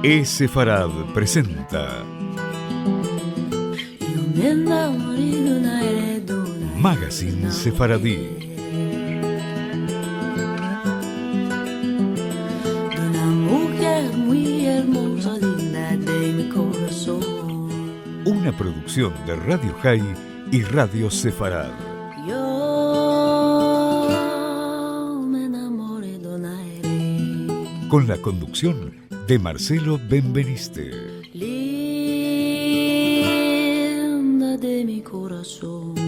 Sefarad presenta Magazine Sefaradí. Una producción de Radio High y Radio Sefarad. Con la conducción de Marcelo Benveniste. Linda de mi corazón.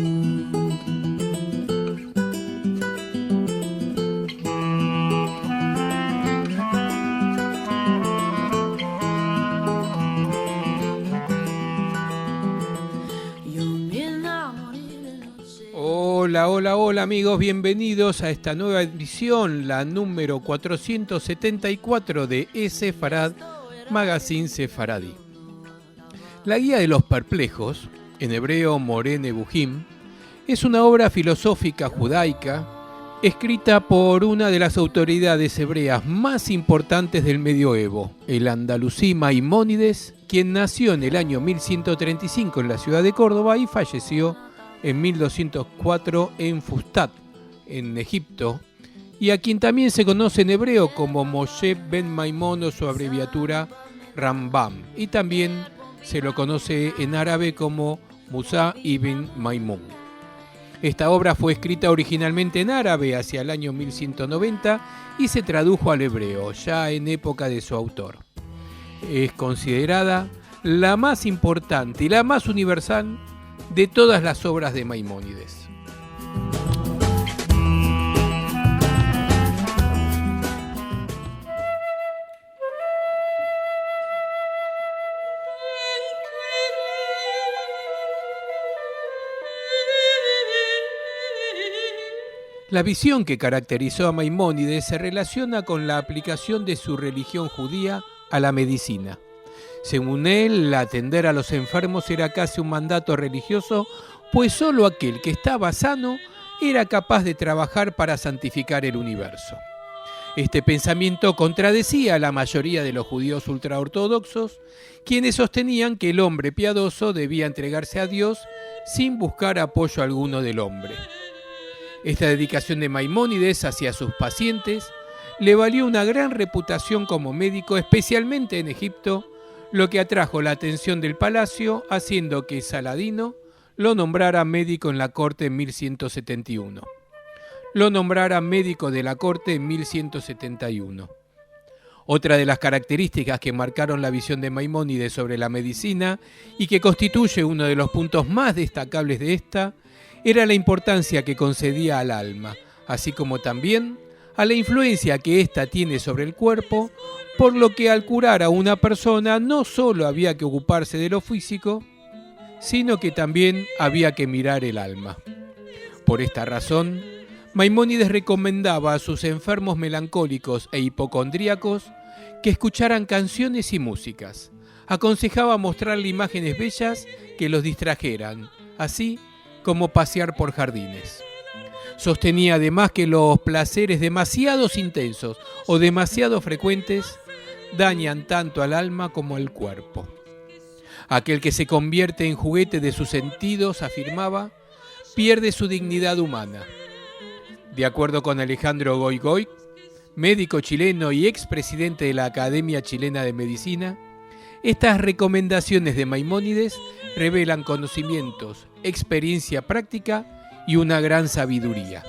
Hola amigos, bienvenidos a esta nueva edición, la número 474 de Sefarad, Magazine Sefaradí. La Guía de los Perplejos, en hebreo Moreh Nevuchim, es una obra filosófica judaica escrita por una de las autoridades hebreas más importantes del medioevo, el andalusí Maimónides, quien nació en el año 1135 en la ciudad de Córdoba y falleció en 1204 en Fustat, en Egipto, y a quien también se conoce en hebreo como Moshe ben Maimón o su abreviatura Rambam, y también se lo conoce en árabe como Musa ibn Maimón. Esta obra fue escrita originalmente en árabe hacia el año 1190 y se tradujo al hebreo, ya en época de su autor. Es considerada la más importante y la más universal de todas las obras de Maimónides. La visión que caracterizó a Maimónides se relaciona con la aplicación de su religión judía a la medicina. Según él, atender a los enfermos era casi un mandato religioso, pues solo aquel que estaba sano era capaz de trabajar para santificar el universo. Este pensamiento contradecía a la mayoría de los judíos ultraortodoxos, quienes sostenían que el hombre piadoso debía entregarse a Dios sin buscar apoyo alguno del hombre. Esta dedicación de Maimónides hacia sus pacientes le valió una gran reputación como médico, especialmente en Egipto, lo que atrajo la atención del palacio, haciendo que Saladino lo nombrara médico en la corte en 1171. Lo nombrara médico de la corte en 1171. Otra de las características que marcaron la visión de Maimónides sobre la medicina y que constituye uno de los puntos más destacables de esta, era la importancia que concedía al alma, así como también a la influencia que ésta tiene sobre el cuerpo, por lo que al curar a una persona no solo había que ocuparse de lo físico, sino que también había que mirar el alma. Por esta razón, Maimónides recomendaba a sus enfermos melancólicos e hipocondríacos que escucharan canciones y músicas. Aconsejaba mostrarle imágenes bellas que los distrajeran, así como pasear por jardines. Sostenía además que los placeres demasiado intensos o demasiado frecuentes dañan tanto al alma como al cuerpo. Aquel que se convierte en juguete de sus sentidos, afirmaba, pierde su dignidad humana. De acuerdo con Alejandro Goy, médico chileno y expresidente de la Academia Chilena de Medicina, estas recomendaciones de Maimónides revelan conocimientos, experiencia práctica y una gran sabiduría.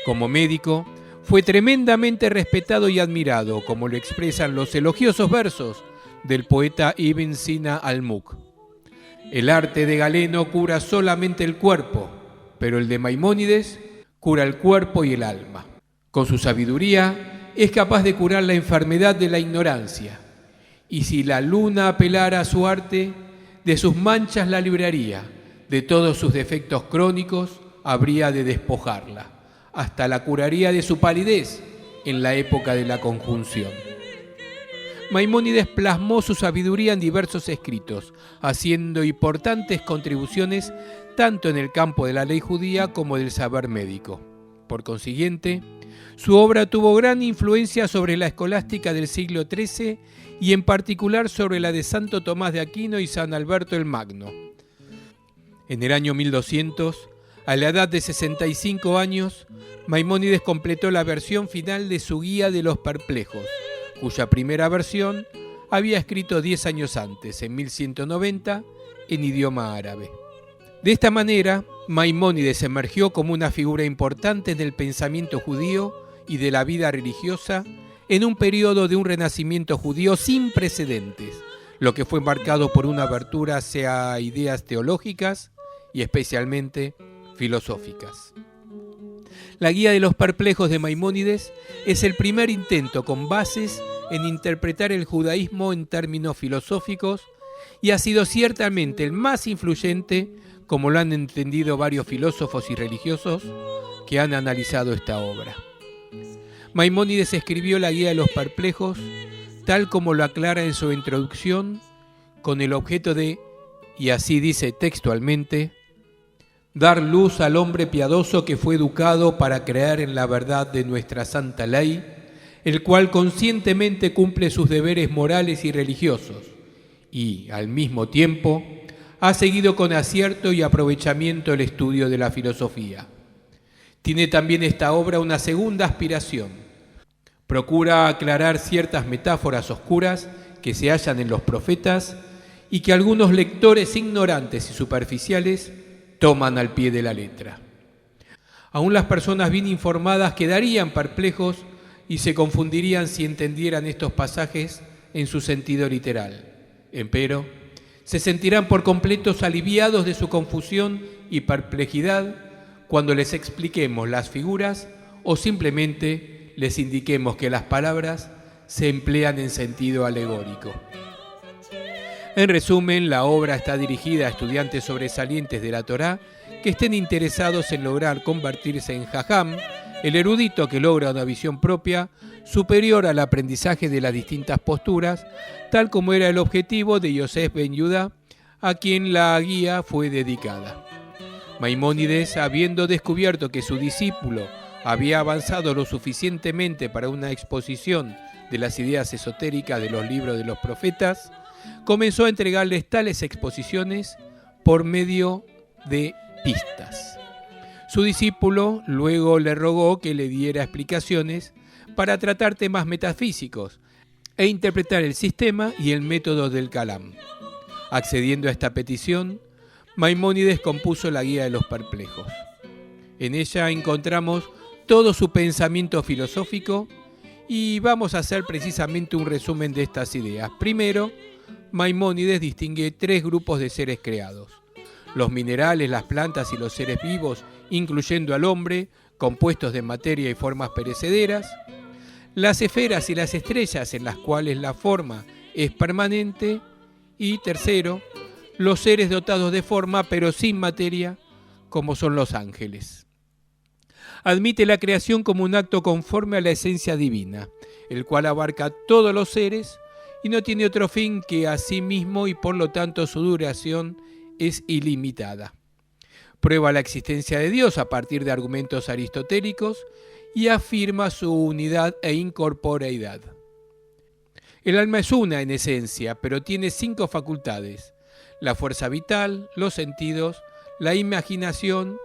Como médico, fue tremendamente respetado y admirado, como lo expresan los elogiosos versos del poeta Ibn Sina al-Mulk. El arte de Galeno cura solamente el cuerpo, pero el de Maimónides cura el cuerpo y el alma. Con su sabiduría es capaz de curar la enfermedad de la ignorancia, y si la luna apelara a su arte, de sus manchas la libraría, de todos sus defectos crónicos habría de despojarla, hasta la curaría de su palidez en la época de la conjunción. Maimónides plasmó su sabiduría en diversos escritos, haciendo importantes contribuciones tanto en el campo de la ley judía como del saber médico. Por consiguiente, su obra tuvo gran influencia sobre la escolástica del siglo XIII y en particular sobre la de Santo Tomás de Aquino y San Alberto el Magno. En el año 1200, a la edad de 65 años, Maimónides completó la versión final de su Guía de los Perplejos, cuya primera versión había escrito 10 años antes, en 1190, en idioma árabe. De esta manera, Maimónides emergió como una figura importante del pensamiento judío y de la vida religiosa en un periodo de un renacimiento judío sin precedentes, lo que fue marcado por una abertura hacia ideas teológicas y especialmente filosóficas. La Guía de los Perplejos de Maimónides es el primer intento con bases en interpretar el judaísmo en términos filosóficos y ha sido ciertamente el más influyente, como lo han entendido varios filósofos y religiosos que han analizado esta obra. Maimónides escribió la Guía de los Perplejos, tal como lo aclara en su introducción, con el objeto de, y así dice textualmente, dar luz al hombre piadoso que fue educado para creer en la verdad de nuestra santa ley, el cual conscientemente cumple sus deberes morales y religiosos, y, al mismo tiempo, ha seguido con acierto y aprovechamiento el estudio de la filosofía. Tiene también esta obra una segunda aspiración. Procura aclarar ciertas metáforas oscuras que se hallan en los profetas y que algunos lectores ignorantes y superficiales toman al pie de la letra. Aún las personas bien informadas quedarían perplejos y se confundirían si entendieran estos pasajes en su sentido literal. Empero, se sentirán por completo aliviados de su confusión y perplejidad cuando les expliquemos las figuras o simplemente les indiquemos que las palabras se emplean en sentido alegórico. En resumen, la obra está dirigida a estudiantes sobresalientes de la Torá que estén interesados en lograr convertirse en jajam, el erudito que logra una visión propia superior al aprendizaje de las distintas posturas, tal como era el objetivo de Yosef ben Judá, a quien la guía fue dedicada. Maimónides, habiendo descubierto que su discípulo había avanzado lo suficientemente para una exposición de las ideas esotéricas de los libros de los profetas, comenzó a entregarles tales exposiciones por medio de pistas. Su discípulo luego le rogó que le diera explicaciones para tratar temas metafísicos e interpretar el sistema y el método del Kalam. Accediendo a esta petición, Maimónides compuso la Guía de los Perplejos. En ella encontramos todo su pensamiento filosófico y vamos a hacer precisamente un resumen de estas ideas. Primero, Maimónides distingue 3 grupos de seres creados: los minerales, las plantas y los seres vivos, incluyendo al hombre, compuestos de materia y formas perecederas; las esferas y las estrellas, en las cuales la forma es permanente; y tercero, los seres dotados de forma pero sin materia, como son los ángeles. Admite la creación como un acto conforme a la esencia divina, el cual abarca todos los seres y no tiene otro fin que a sí mismo, y por lo tanto su duración es ilimitada. Prueba la existencia de Dios a partir de argumentos aristotélicos y afirma su unidad e incorporeidad. El alma es una en esencia, pero tiene 5 facultades: la fuerza vital, los sentidos, la imaginación,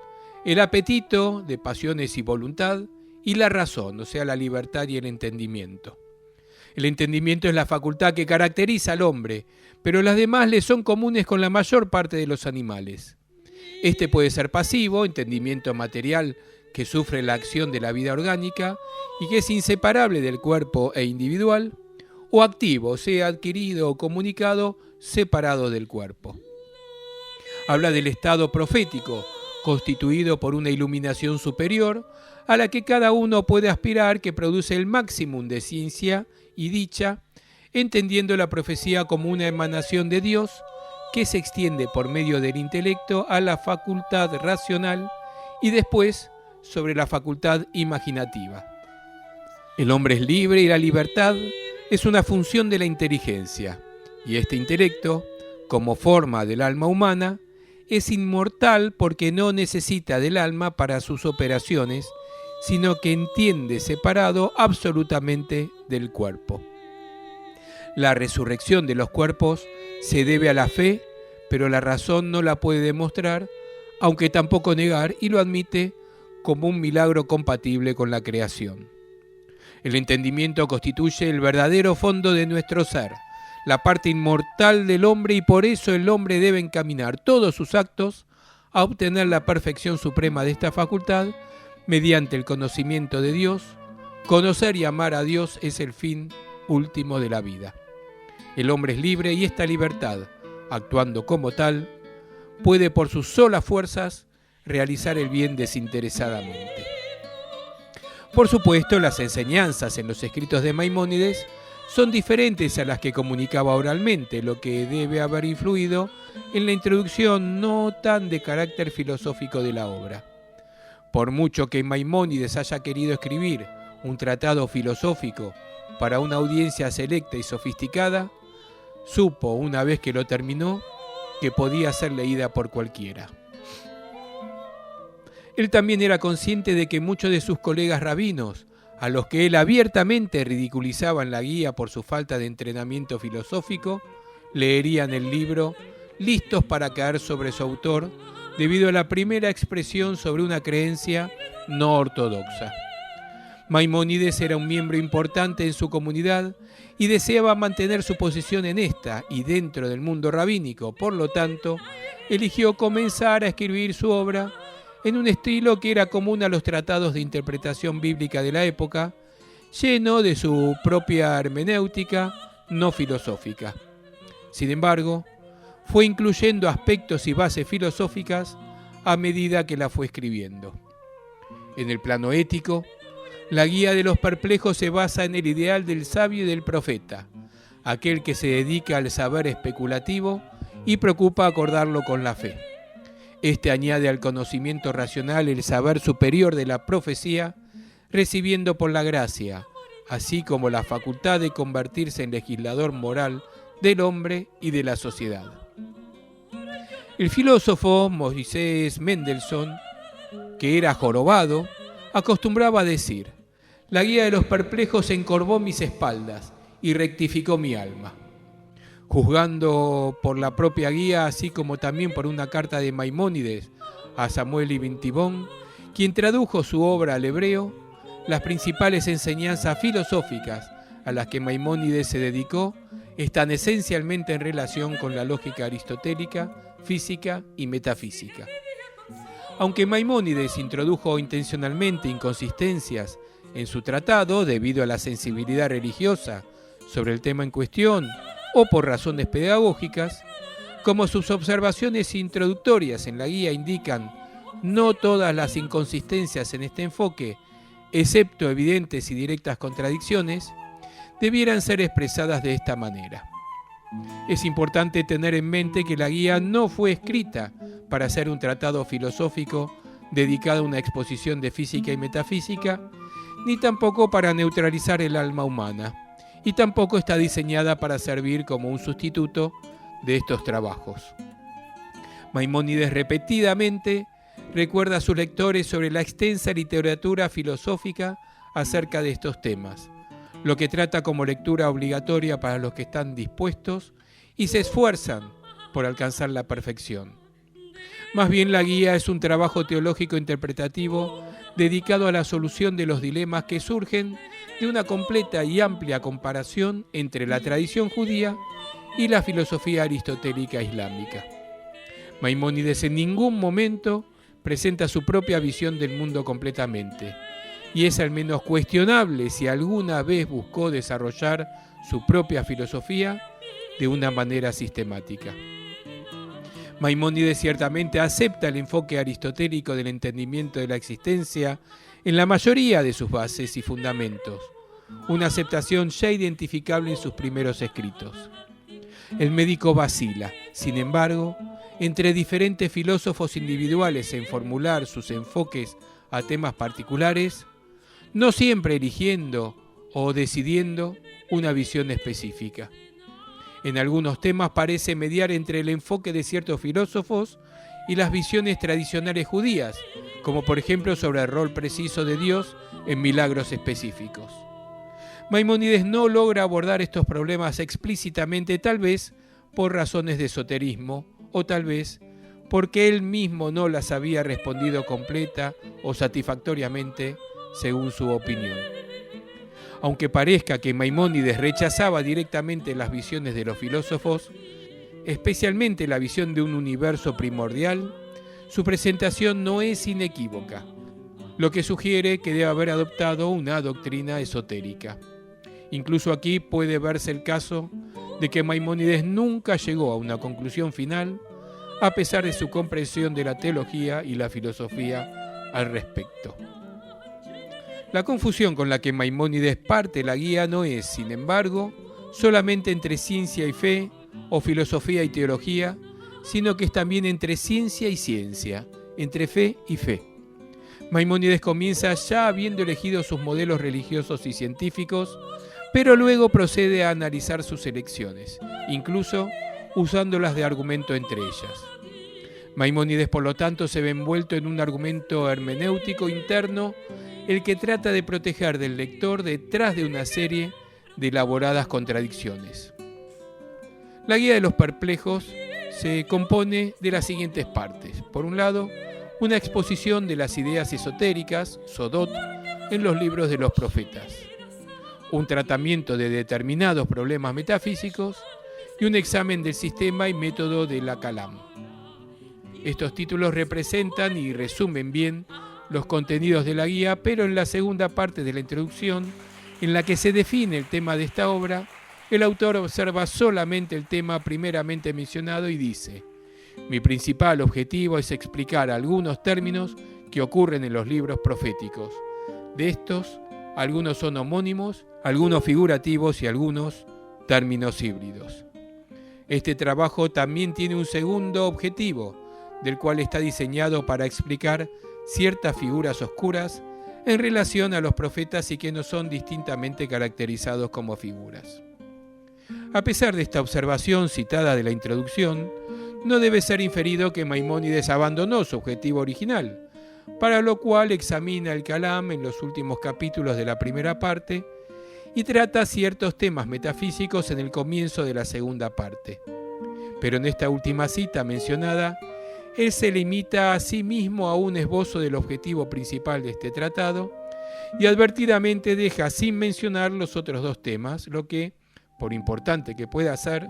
el apetito de pasiones y voluntad, y la razón, o sea, la libertad y el entendimiento. El entendimiento es la facultad que caracteriza al hombre, pero las demás le son comunes con la mayor parte de los animales. Este puede ser pasivo, entendimiento material que sufre la acción de la vida orgánica y que es inseparable del cuerpo e individual, o activo, sea adquirido o comunicado, separado del cuerpo. Habla del estado profético, constituido por una iluminación superior, a la que cada uno puede aspirar, que produce el máximo de ciencia y dicha, entendiendo la profecía como una emanación de Dios que se extiende por medio del intelecto a la facultad racional y después sobre la facultad imaginativa. El hombre es libre y la libertad es una función de la inteligencia, y este intelecto, como forma del alma humana, es inmortal porque no necesita del alma para sus operaciones, sino que entiende separado absolutamente del cuerpo. La resurrección de los cuerpos se debe a la fe, pero la razón no la puede demostrar, aunque tampoco negar, y lo admite como un milagro compatible con la creación. El entendimiento constituye el verdadero fondo de nuestro ser, la parte inmortal del hombre, y por eso el hombre debe encaminar todos sus actos a obtener la perfección suprema de esta facultad mediante el conocimiento de Dios. Conocer y amar a Dios es el fin último de la vida. El hombre es libre y esta libertad, actuando como tal, puede por sus solas fuerzas realizar el bien desinteresadamente. Por supuesto, las enseñanzas en los escritos de Maimónides son diferentes a las que comunicaba oralmente, lo que debe haber influido en la introducción no tan de carácter filosófico de la obra. Por mucho que Maimónides haya querido escribir un tratado filosófico para una audiencia selecta y sofisticada, supo, una vez que lo terminó, que podía ser leída por cualquiera. Él también era consciente de que muchos de sus colegas rabinos, a los que él abiertamente ridiculizaba en la guía por su falta de entrenamiento filosófico, leerían el libro listos para caer sobre su autor debido a la primera expresión sobre una creencia no ortodoxa. Maimónides era un miembro importante en su comunidad y deseaba mantener su posición en esta y dentro del mundo rabínico. Por lo tanto, eligió comenzar a escribir su obra en un estilo que era común a los tratados de interpretación bíblica de la época, lleno de su propia hermenéutica no filosófica. Sin embargo, fue incluyendo aspectos y bases filosóficas a medida que la fue escribiendo. En el plano ético, la guía de los perplejos se basa en el ideal del sabio y del profeta, aquel que se dedica al saber especulativo y preocupa acordarlo con la fe. Este añade al conocimiento racional el saber superior de la profecía, recibiendo por la gracia, así como la facultad de convertirse en legislador moral del hombre y de la sociedad. El filósofo Moisés Mendelssohn, que era jorobado, acostumbraba a decir: la guía de los perplejos encorvó mis espaldas y rectificó mi alma. Juzgando por la propia guía, así como también por una carta de Maimónides a Samuel Ibn Tibón, quien tradujo su obra al hebreo, las principales enseñanzas filosóficas a las que Maimónides se dedicó están esencialmente en relación con la lógica aristotélica, física y metafísica. Aunque Maimónides introdujo intencionalmente inconsistencias en su tratado debido a la sensibilidad religiosa sobre el tema en cuestión o por razones pedagógicas, como sus observaciones introductorias en la guía indican, no todas las inconsistencias en este enfoque, excepto evidentes y directas contradicciones, debieran ser expresadas de esta manera. Es importante tener en mente que la guía no fue escrita para ser un tratado filosófico dedicado a una exposición de física y metafísica, ni tampoco para neutralizar el alma humana, y tampoco está diseñada para servir como un sustituto de estos trabajos. Maimónides repetidamente recuerda a sus lectores sobre la extensa literatura filosófica acerca de estos temas, lo que trata como lectura obligatoria para los que están dispuestos y se esfuerzan por alcanzar la perfección. Más bien, la guía es un trabajo teológico interpretativo dedicado a la solución de los dilemas que surgen de una completa y amplia comparación entre la tradición judía y la filosofía aristotélica islámica. Maimónides en ningún momento presenta su propia visión del mundo completamente, y es al menos cuestionable si alguna vez buscó desarrollar su propia filosofía de una manera sistemática. Maimónides ciertamente acepta el enfoque aristotélico del entendimiento de la existencia en la mayoría de sus bases y fundamentos, una aceptación ya identificable en sus primeros escritos. El médico vacila, sin embargo, entre diferentes filósofos individuales en formular sus enfoques a temas particulares, no siempre eligiendo o decidiendo una visión específica. En algunos temas parece mediar entre el enfoque de ciertos filósofos y las visiones tradicionales judías, como por ejemplo sobre el rol preciso de Dios en milagros específicos. Maimónides no logra abordar estos problemas explícitamente, tal vez por razones de esoterismo o tal vez porque él mismo no las había respondido completa o satisfactoriamente según su opinión. Aunque parezca que Maimónides rechazaba directamente las visiones de los filósofos, especialmente la visión de un universo primordial, su presentación no es inequívoca, lo que sugiere que debe haber adoptado una doctrina esotérica. Incluso aquí puede verse el caso de que Maimónides nunca llegó a una conclusión final, a pesar de su comprensión de la teología y la filosofía al respecto. La confusión con la que Maimónides parte la guía no es, sin embargo, solamente entre ciencia y fe o filosofía y teología, sino que es también entre ciencia y ciencia, entre fe y fe. Maimónides comienza ya habiendo elegido sus modelos religiosos y científicos, pero luego procede a analizar sus elecciones, incluso usándolas de argumento entre ellas. Maimónides, por lo tanto, se ve envuelto en un argumento hermenéutico interno, el que trata de proteger del lector detrás de una serie de elaboradas contradicciones. La guía de los perplejos se compone de las siguientes partes. Por un lado, una exposición de las ideas esotéricas, Sodot, en los libros de los profetas, un tratamiento de determinados problemas metafísicos y un examen del sistema y método de la Kalam. Estos títulos representan y resumen bien los contenidos de la guía, pero en la segunda parte de la introducción, en la que se define el tema de esta obra, el autor observa solamente el tema primeramente mencionado y dice: mi principal objetivo es explicar algunos términos que ocurren en los libros proféticos. De estos, algunos son homónimos, algunos figurativos y algunos términos híbridos. Este trabajo también tiene un segundo objetivo, del cual está diseñado para explicar ciertas figuras oscuras en relación a los profetas y que no son distintamente caracterizados como figuras. A pesar de esta observación citada de la introducción, no debe ser inferido que Maimónides abandonó su objetivo original, para lo cual examina el Kalam en los últimos capítulos de la primera parte y trata ciertos temas metafísicos en el comienzo de la segunda parte. Pero en esta última cita mencionada, él se limita a sí mismo a un esbozo del objetivo principal de este tratado y advertidamente deja sin mencionar los otros dos temas, lo que, por importante que pueda ser,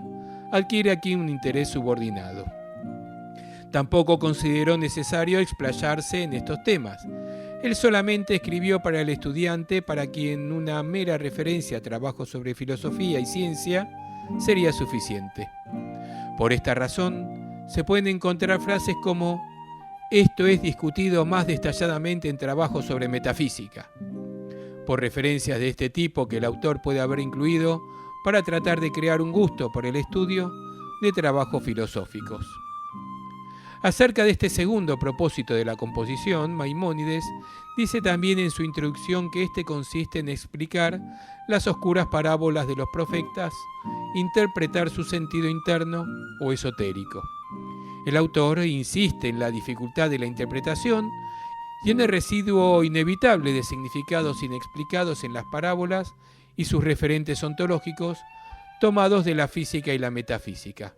adquiere aquí un interés subordinado. Tampoco consideró necesario explayarse en estos temas. Él solamente escribió para el estudiante, para quien una mera referencia a trabajos sobre filosofía y ciencia sería suficiente. Por esta razón, se pueden encontrar frases como: esto es discutido más detalladamente en trabajos sobre metafísica, por referencias de este tipo que el autor puede haber incluido para tratar de crear un gusto por el estudio de trabajos filosóficos. Acerca de este segundo propósito de la composición, Maimónides dice también en su introducción que este consiste en explicar las oscuras parábolas de los profetas, interpretar su sentido interno o esotérico. El autor insiste en la dificultad de la interpretación y en el residuo inevitable de significados inexplicados en las parábolas y sus referentes ontológicos tomados de la física y la metafísica.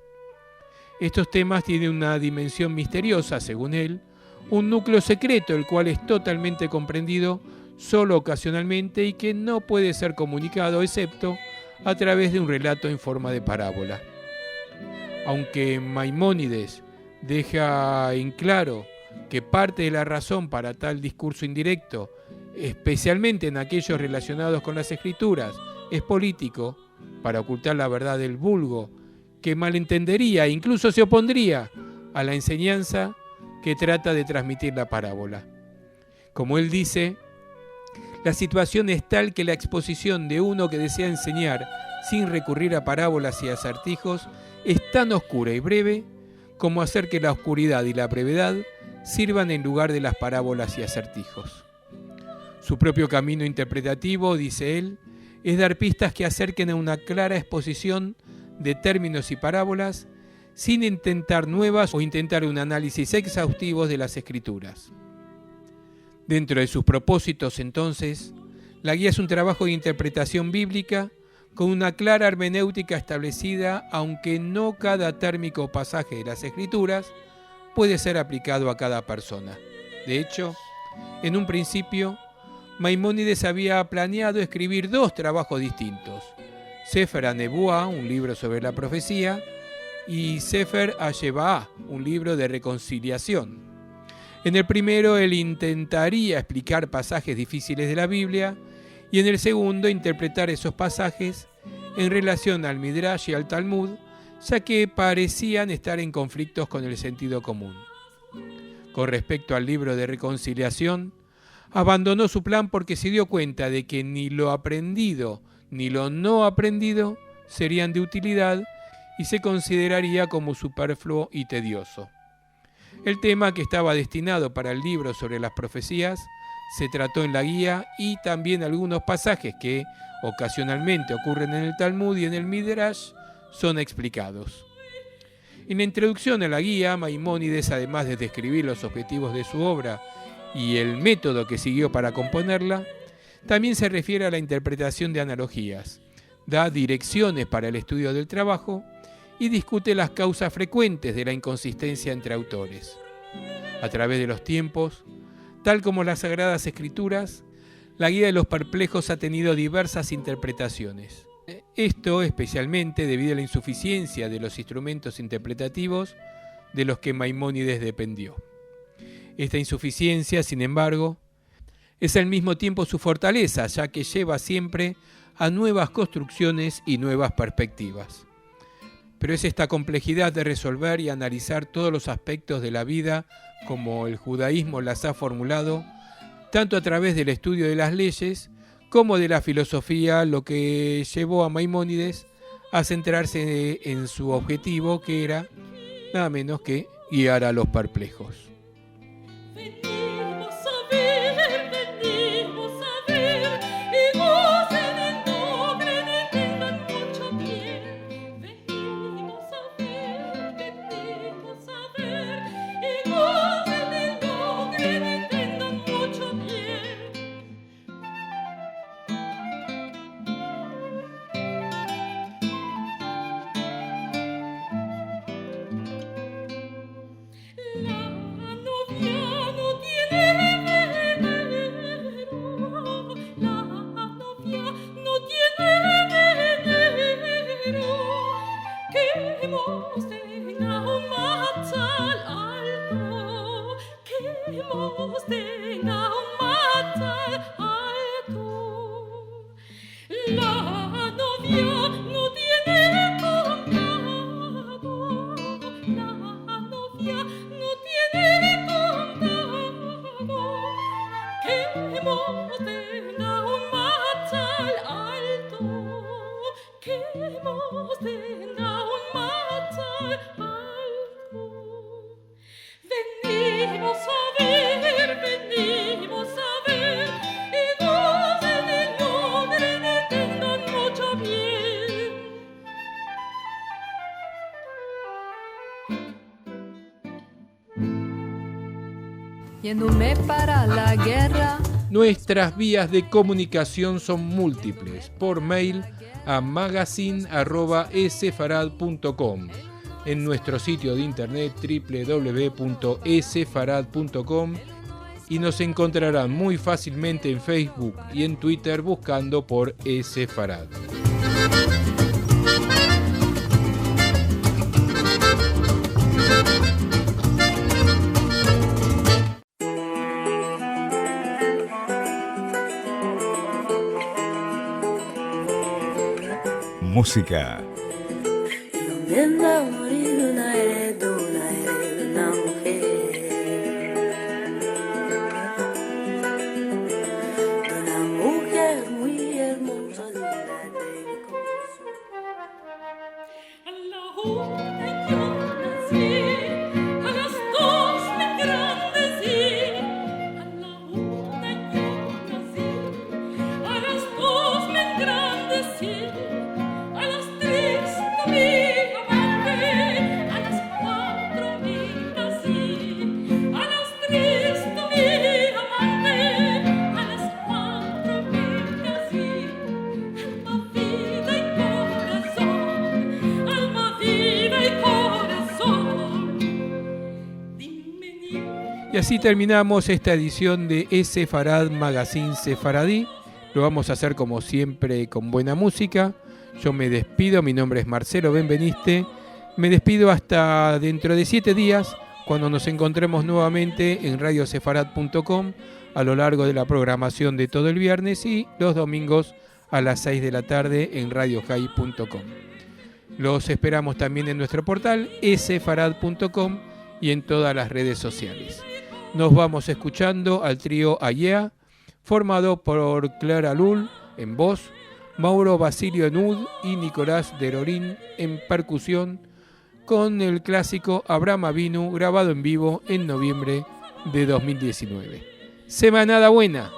Estos temas tienen una dimensión misteriosa, según él, un núcleo secreto el cual es totalmente comprendido solo ocasionalmente y que no puede ser comunicado excepto a través de un relato en forma de parábola. Aunque Maimónides deja en claro que parte de la razón para tal discurso indirecto, especialmente en aquellos relacionados con las escrituras, es político, para ocultar la verdad del vulgo, que malentendería e incluso se opondría a la enseñanza que trata de transmitir la parábola. Como él dice, la situación es tal que la exposición de uno que desea enseñar sin recurrir a parábolas y acertijos es tan oscura y breve como hacer que la oscuridad y la brevedad sirvan en lugar de las parábolas y acertijos. Su propio camino interpretativo, dice él, es dar pistas que acerquen a una clara exposición de términos y parábolas sin intentar nuevas o intentar un análisis exhaustivo de las escrituras. Dentro de sus propósitos, entonces, La guía es un trabajo de interpretación bíblica con una clara hermenéutica establecida, aunque no cada térmico pasaje de las Escrituras puede ser aplicado a cada persona. De hecho, en un principio, Maimónides había planeado escribir 2 trabajos distintos: Sefer HaNebuá, un libro sobre la profecía, y Sefer HaShevá, un libro de reconciliación. En el primero, él intentaría explicar pasajes difíciles de la Biblia, y en el segundo, interpretar esos pasajes en relación al Midrash y al Talmud, ya que parecían estar en conflictos con el sentido común. Con respecto al libro de reconciliación, abandonó su plan porque se dio cuenta de que ni lo aprendido ni lo no aprendido serían de utilidad y se consideraría como superfluo y tedioso. El tema que estaba destinado para el libro sobre las profecías se trató en la guía, y también algunos pasajes que ocasionalmente ocurren en el Talmud y en el Midrash son explicados. En la introducción a la guía, Maimónides, además de describir los objetivos de su obra y el método que siguió para componerla, también se refiere a la interpretación de analogías, da direcciones para el estudio del trabajo y discute las causas frecuentes de la inconsistencia entre autores. A través de los tiempos, tal como las Sagradas Escrituras, la guía de los perplejos ha tenido diversas interpretaciones. Esto especialmente debido a la insuficiencia de los instrumentos interpretativos de los que Maimónides dependió. Esta insuficiencia, sin embargo, es al mismo tiempo su fortaleza, ya que lleva siempre a nuevas construcciones y nuevas perspectivas. Pero es esta complejidad de resolver y analizar todos los aspectos de la vida como el judaísmo las ha formulado, tanto a través del estudio de las leyes como de la filosofía, lo que llevó a Maimónides a centrarse en su objetivo, que era nada menos que guiar a los perplejos. Yéndome para la guerra. Nuestras vías de comunicación son múltiples. Por mail a magazine@esfarad.com, en nuestro sitio de internet www.esfarad.com, y nos encontrarán muy fácilmente en Facebook y en Twitter buscando por Esfarad. Música. Donde anda morir una heredura de una mujer, de una mujer muy hermosa, linda de corazón. A la una yo nací, a las dos me engrandecí. A la una yo nací, a las dos me engrandecí. A las tres no vi amante. así terminamos esta edición de Sefarad Magazine Sefaradí. Lo vamos a hacer como siempre con buena música. Yo me despido, mi nombre es Marcelo Benveniste. Me despido hasta dentro de 7 días, cuando nos encontremos nuevamente en radiosefarad.com a lo largo de la programación de todo el viernes y los domingos a las 6 de la tarde en radiohai.com. Los esperamos también en nuestro portal sefarad.com y en todas las redes sociales. Nos vamos escuchando al trío Ayea, formado por Clara Lul en voz, Mauro Basilio en ud y Nicolás Derorín en percusión, con el clásico Abraham Avinu grabado en vivo en noviembre de 2019. Semanada buena.